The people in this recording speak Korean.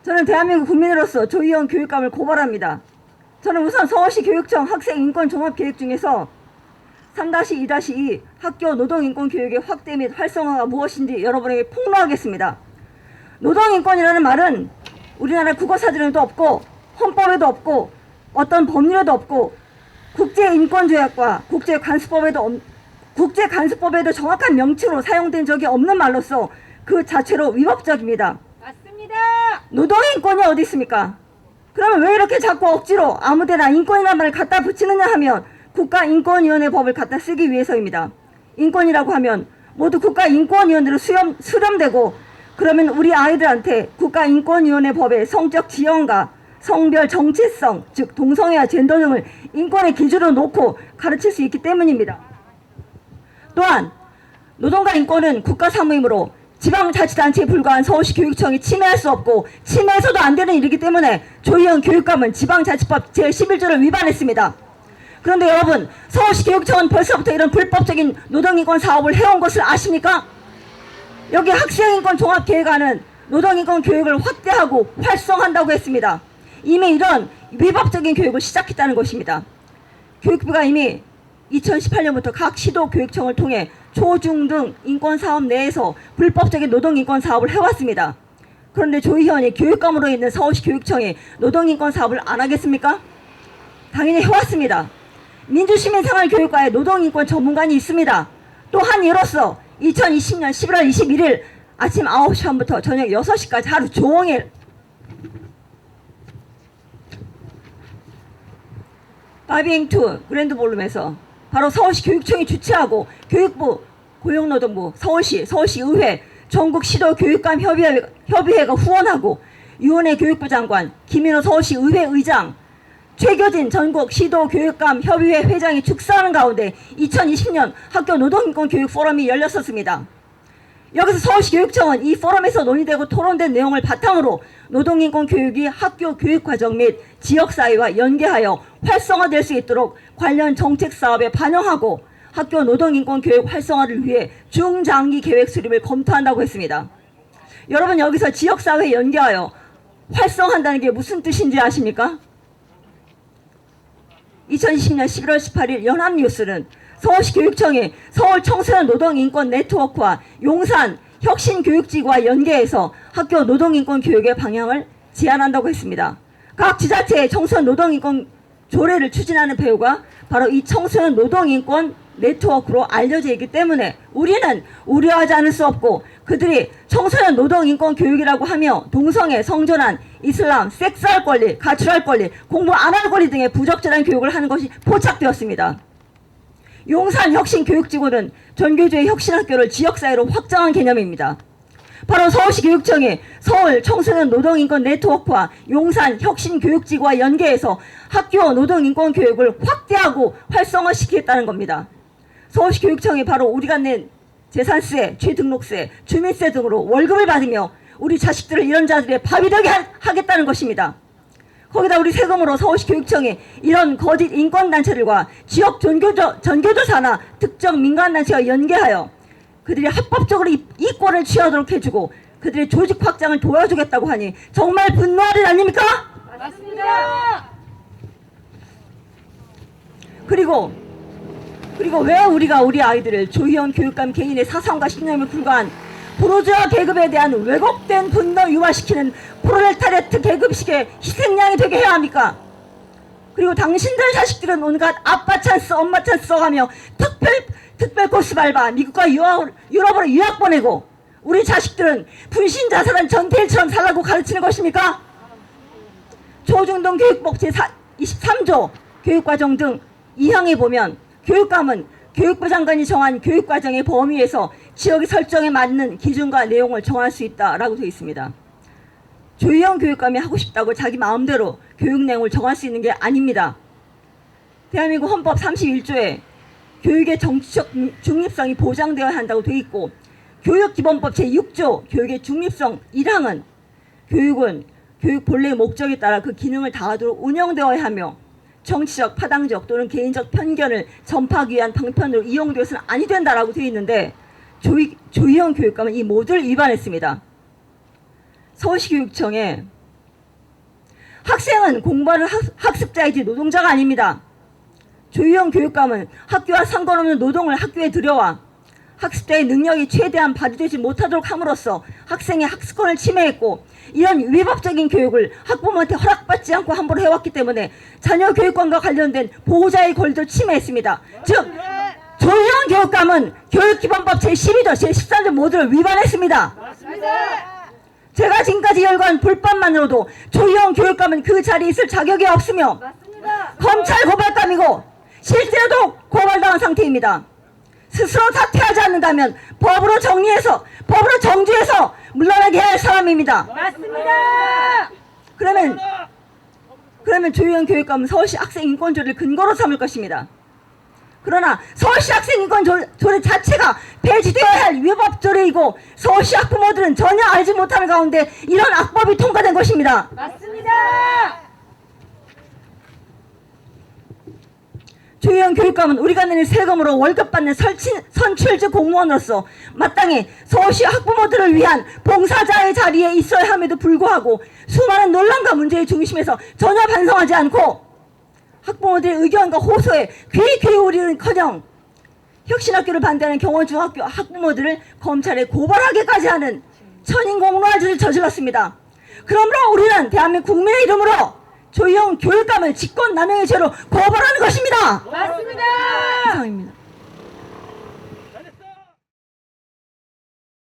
저는 대한민국 국민으로서 조희연 교육감을 고발합니다. 저는 우선 서울시 교육청 학생인권종합계획 중에서 3-2-2 학교 노동인권교육의 확대 및 활성화가 무엇인지 여러분에게 폭로하겠습니다. 노동인권이라는 말은 우리나라 국어사전에도 없고 헌법에도 없고 어떤 법률에도 없고 국제인권조약과 국제간수법에도 정확한 명칭으로 사용된 적이 없는 말로서 그 자체로 위법적입니다. 맞습니다. 노동인권이 어디 있습니까? 그러면 왜 이렇게 자꾸 억지로 아무데나 인권이라는 말을 갖다 붙이느냐 하면 국가인권위원회 법을 갖다 쓰기 위해서입니다. 인권이라고 하면 모두 국가인권위원회로 수렴되고, 그러면 우리 아이들한테 국가인권위원회 법의 성적 지형과 성별 정체성, 즉 동성애와 젠더 등을 인권의 기준으로 놓고 가르칠 수 있기 때문입니다. 또한 노동과 인권은 국가사무이므로 지방자치단체에 불과한 서울시 교육청이 침해할 수 없고 침해해서도 안 되는 일이기 때문에 조희연 교육감은 지방자치법 제11조를 위반했습니다. 그런데 여러분, 서울시 교육청은 벌써부터 이런 불법적인 노동인권 사업을 해온 것을 아십니까? 여기 학생인권 종합계획안은 노동인권 교육을 확대하고 활성화한다고 했습니다. 이미 이런 위법적인 교육을 시작했다는 것입니다. 교육부가 이미 2018년부터 각 시도 교육청을 통해 초중등 인권사업 내에서 불법적인 노동인권 사업을 해왔습니다. 그런데 조희연이 교육감으로 있는 서울시 교육청이 노동인권 사업을 안 하겠습니까? 당연히 해왔습니다. 민주시민생활교육과에 노동인권 전문관이 있습니다. 또 한 예로서 2020년 11월 21일 아침 9시 반부터 저녁 6시까지 하루 종일 바비잉2 그랜드볼룸에서 바로 서울시 교육청이 주최하고 교육부, 고용노동부, 서울시의회, 전국시도 교육감 협의회가 후원하고 유은혜 교육부 장관, 김인호 서울시의회 의장, 최교진 전국 시도 교육감 협의회 회장이 축사하는 가운데 2020년 학교 노동인권 교육 포럼이 열렸었습니다. 여기서 서울시 교육청은 이 포럼에서 논의되고 토론된 내용을 바탕으로 노동인권 교육이 학교 교육과정 및 지역사회와 연계하여 활성화될 수 있도록 관련 정책 사업에 반영하고 학교 노동인권 교육 활성화를 위해 중장기 계획 수립을 검토한다고 했습니다. 여러분, 여기서 지역사회에 연계하여 활성화한다는 게 무슨 뜻인지 아십니까? 2020년 11월 18일 연합뉴스는 서울시 교육청이 서울 청소년 노동인권 네트워크와 용산 혁신교육지구와 연계해서 학교 노동인권 교육의 방향을 제안한다고 했습니다. 각 지자체의 청소년 노동인권 조례를 추진하는 배우가 바로 이 청소년 노동인권 네트워크로 알려져 있기 때문에 우리는 우려하지 않을 수 없고, 그들이 청소년 노동인권 교육이라고 하며 동성애, 성전환, 이슬람, 섹스할 권리, 가출할 권리, 공부 안 할 권리 등의 부적절한 교육을 하는 것이 포착되었습니다. 용산 혁신교육지구는 전교조의 혁신학교를 지역사회로 확장한 개념입니다. 바로 서울시 교육청이 서울 청소년 노동인권 네트워크와 용산 혁신교육지구와 연계해서 학교 노동인권 교육을 확대하고 활성화시키겠다는 겁니다. 서울시 교육청이 바로 우리가 낸 재산세, 취등록세, 주민세 등으로 월급을 받으며 우리 자식들을 이런 자들의 밥이 되게 하겠다는 것입니다. 거기다 우리 세금으로 서울시 교육청이 이런 거짓 인권단체들과 지역 전교조사나 특정 민간단체와 연계하여 그들이 합법적으로 이권을 취하도록 해주고 그들의 조직 확장을 도와주겠다고 하니 정말 분노할 일 아닙니까? 맞습니다. 그리고 왜 우리가 우리 아이들을 조희연 교육감 개인의 사상과 신념에 불과한 부르주아 계급에 대한 왜곡된 분노 유화시키는 프롤레타리아트 계급식의 희생양이 되게 해야 합니까? 그리고 당신들 자식들은 온갖 아빠 찬스, 엄마 찬스 써가며 특별 코스 밟아 미국과 유럽으로 유학 보내고 우리 자식들은 분신 자살한 전태일처럼 살라고 가르치는 것입니까? 초중등 교육법 제23조 교육과정 등 2항에 보면 교육감은 교육부 장관이 정한 교육과정의 범위에서 지역의 설정에 맞는 기준과 내용을 정할 수 있다라고 되어 있습니다. 조희연 교육감이 하고 싶다고 자기 마음대로 교육 내용을 정할 수 있는 게 아닙니다. 대한민국 헌법 31조에 교육의 정치적 중립성이 보장되어야 한다고 되어 있고, 교육기본법 제6조 교육의 중립성 1항은 교육은 교육 본래의 목적에 따라 그 기능을 다하도록 운영되어야 하며 정치적, 파당적 또는 개인적 편견을 전파하기 위한 방편으로 이용되어서는 아니 된다라고 되어 있는데 조희연 교육감은 이 모두를 위반했습니다. 서울시 교육청에 학생은 공부하는 학습자이지 노동자가 아닙니다. 조희영 교육감은 학교와 상관없는 노동을 학교에 들여와 학습자의 능력이 최대한 발휘되지 못하도록 함으로써 학생의 학습권을 침해했고, 이런 위법적인 교육을 학부모한테 허락받지 않고 함부로 해왔기 때문에 자녀 교육권과 관련된 보호자의 권리도 침해했습니다. 즉 조희영 교육감은 교육기본법 제12조, 제13조 모두를 위반했습니다. 제가 지금까지 열거한 불법만으로도 조희영 교육감은 그 자리에 있을 자격이 없으며 검찰 고발감이고 실제로도 고발당한 상태입니다. 스스로 사퇴하지 않는다면 법으로 정리해서, 법으로 정죄해서 물러나게 할 사람입니다. 맞습니다. 그러면 조희영 교육감은 서울시 학생인권조례를 근거로 삼을 것입니다. 그러나 서울시 학생인권조례 자체가 폐지되어야 할 위법조례이고 서울시 학부모들은 전혀 알지 못하는 가운데 이런 악법이 통과된 것입니다. 맞습니다. 조희영 교육감은 우리가 내는 세금으로 월급 받는 선출직 공무원으로서 마땅히 서울시 학부모들을 위한 봉사자의 자리에 있어야 함에도 불구하고 수많은 논란과 문제의 중심에서 전혀 반성하지 않고 학부모들의 의견과 호소에 귀 기울이는커녕 혁신학교를 반대하는 경원중학교 학부모들을 검찰에 고발하기까지 하는 천인공노할 저질렀습니다. 그러므로 우리는 대한민국 국민의 이름으로 조희영 교육감을 직권남용의 죄로 고발하는 것입니다. 맞습니다. 이상입니다.